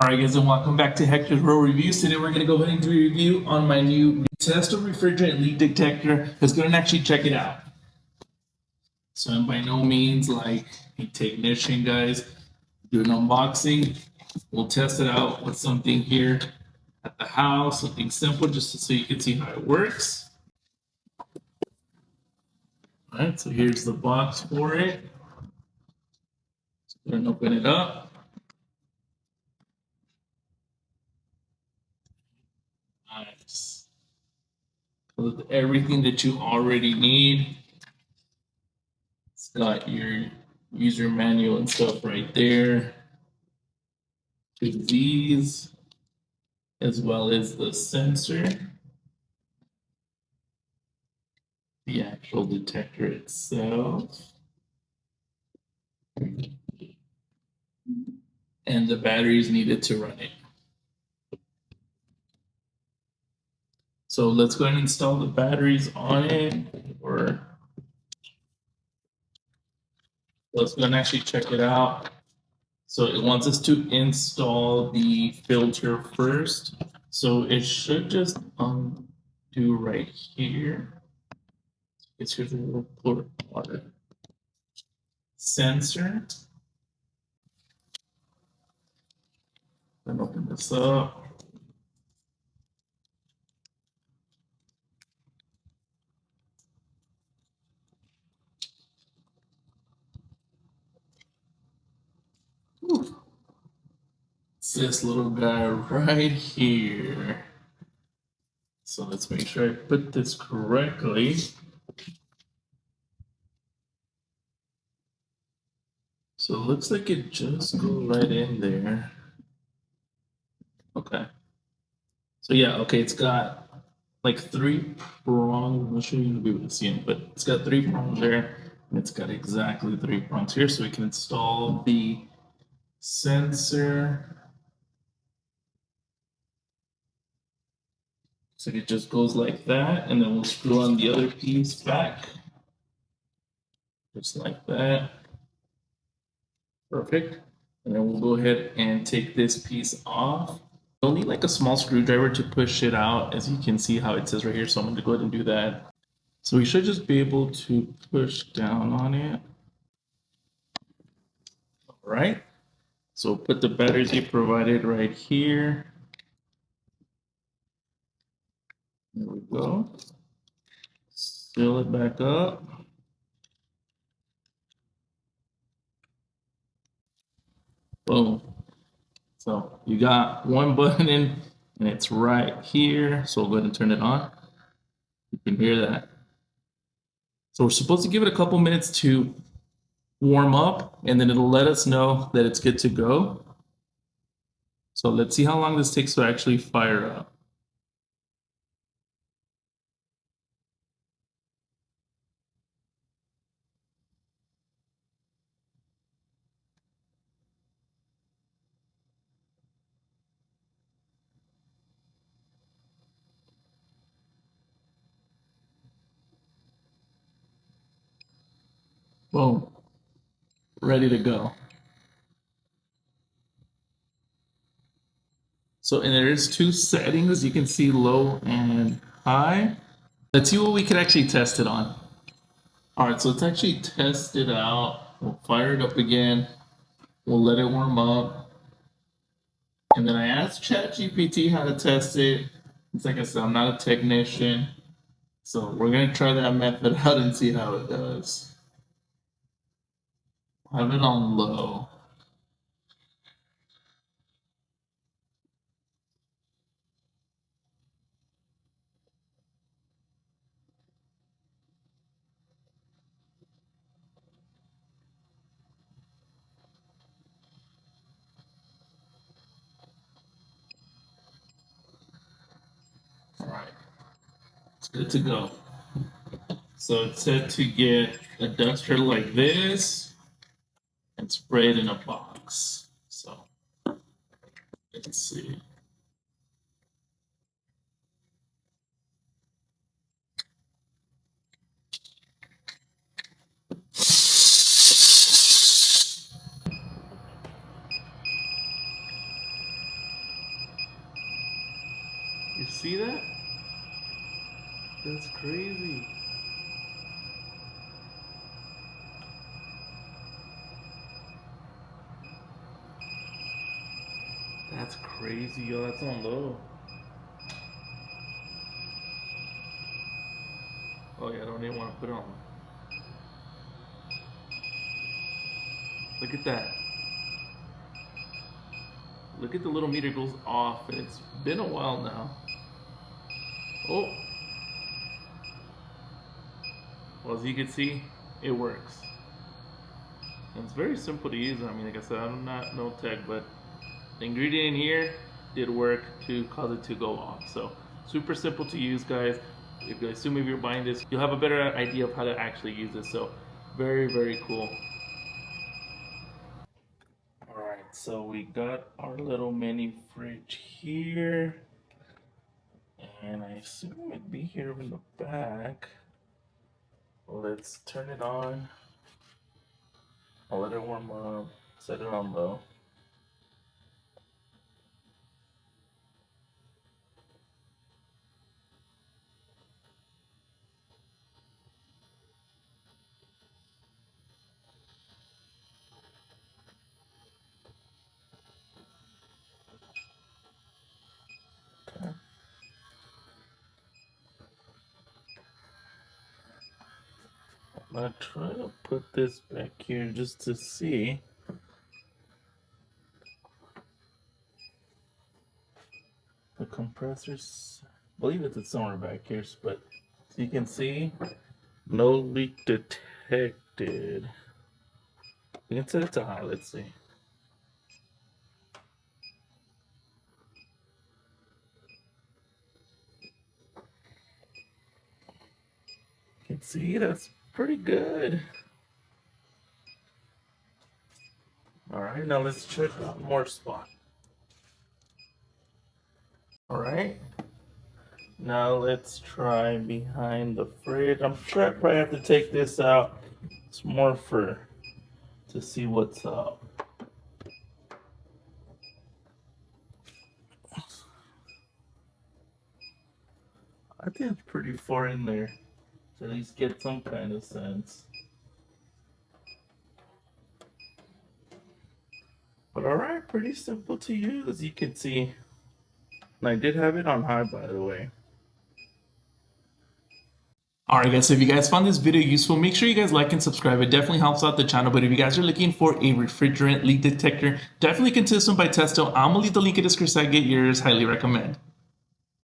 Alright guys, and welcome back to Hector's Row Reviews. Today we're going to go ahead and do a review on my new Detector refrigerant leak detector. Let's go and actually check it out. So I'm by no means like a technician, guys. Do an unboxing. We'll test it out with something here at the house, something simple just so you can see how it works. Alright, so here's the box for it. Go and open it up. Nice. With everything that you already need. It's got your user manual and stuff right there. These, as well as the sensor, the actual detector itself, and the batteries needed to run it. So let's go ahead and install the batteries on it, or let's go and actually check it out. So it wants us to install the filter first. So it should just undo right here. It's here's a little port water sensor. Then open this up. It's this little guy right here. So let's make sure I put this correctly. So it looks like it just goes right in there. Okay. So yeah, okay, it's got like 3 prongs. I'm not sure you're gonna be able to see them, but it's got 3 prongs there, and it's got exactly 3 prongs here, so we can install the sensor. So it just goes like that, and then we'll screw on the other piece back. Just like that. Perfect. And then we'll go ahead and take this piece off. You'll need like a small screwdriver to push it out, as you can see how it says right here. So I'm going to go ahead and do that. So we should just be able to push down on it. All right. So put the batteries you provided right here. There we go. Seal it back up. Boom. So you got one button in, and it's right here. So we'll go ahead and turn it on. You can hear that. So we're supposed to give it a couple minutes to warm up, and then it'll let us know that it's good to go. So let's see how long this takes to actually fire up. Boom. Ready to go. So, and there's 2 settings. You can see low and high. Let's see what we could actually test it on. All right, so let's actually test it out. We'll fire it up again. We'll let it warm up. And then I asked ChatGPT how to test it. It's like I said, I'm not a technician. So we're going to try that method out and see how it does. Have it on low. All right, it's good to go. So it's set to get a duster like this and spray it in a box. So let's see. You see that? That's crazy. That's crazy, yo. That's on low. Oh yeah, I don't even want to put it on. Look at that. Look at the little meter goes off, and it's been a while now. Oh. Well, as you can see, it works. And it's very simple to use. I mean, like I said, I'm not no tech, but the ingredient in here did work to cause it to go off. So super simple to use, guys. If you assume if you're buying this, you'll have a better idea of how to actually use this. So very cool. All right, so we got our little mini fridge here, and I assume it'd be here in the back. Let's turn it on. I'll let it warm up. Set it on low. Okay. I'm gonna try to put this back here just to see. The compressors, I believe it's somewhere back here, but as you can see, no leak detected. We can set it to high, let's see. You can see that's pretty good. Alright, now let's check one more spot. Alright. Now let's try behind the fridge. I'm sure I probably have to take this out. It's more to see what's up. I think it's pretty far in there to at least get some kind of sense. But alright, pretty simple to use as you can see. And I did have it on high, by the way. Alright guys, so if you guys found this video useful, make sure you guys like and subscribe. It definitely helps out the channel. But if you guys are looking for a refrigerant leak detector, definitely consider some by Testo. I'm gonna leave the link in the description. Get yours. Highly recommend.